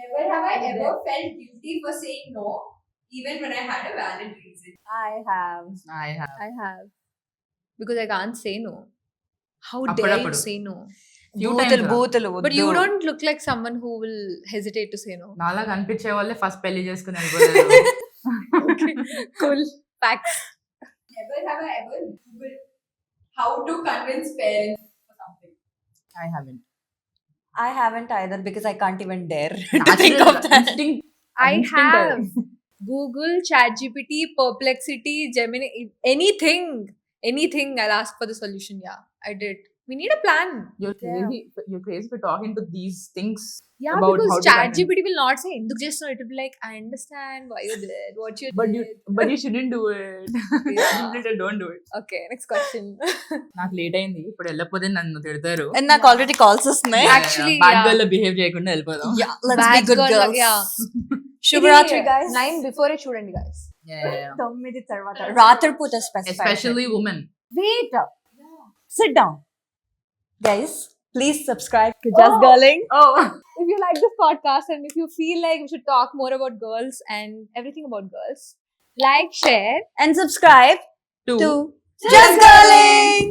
Never have I ever felt guilty for saying no, even when I had a valid reason.
I have.
I have.
I have. Because I can't say no. How dare you
అప్పుడప్పుడు.
say no?
Few
బూతులు
times రా.
బూతులు
But you
వద్దు.
don't look like someone who will hesitate to say no.
నాలా కనిపించే వాళ్ళే first పెళ్లి చేసుకుని వెళ్ళిపోయారు.
Okay, cool. Facts. Never have I ever Googled how to convince parents for something.
I haven't.
I haven't either because I can't even dare to think
Natural
of that.
instinct.
I
Instinct
have Google, ChatGPT, Perplexity, Gemini, anything. I'll ask for the solution. Yeah, I did. We need a plan.
You're crazy. You're crazy for talking to these things.
Yeah,
About
because
how to
ChatGPT will not say ఎందుకు చేస్తున్నావు. It will be like, I understand why you did what you
But
did.
you shouldn't do it.
Yeah.
Little don't do it.
Okay, next question.
నాకు late అయింది ఇప్పుడు వెళ్ళకపోతే నన్ను తిడతారు.
And నాకు already calls వస్తున్నాయి.
Actually,
bad
yeah.
గర్ల్ లో behave చేయకుండా వెళ్ళిపోదాం.
Yeah, let's
Bad
be good
girl,
girls.
yeah.
శుభరాత్రి guys.
9 before చూడండి guys.
Yeah.
9 తర్వాత రాత్రిపూట specify.
Especially women.
Wait. Sit down. Guys, please subscribe to Just Girling.
Oh.
If you like this podcast and if you feel like we should talk more about girls and everything about girls, like, share.
And subscribe
Two.
to Just Girling.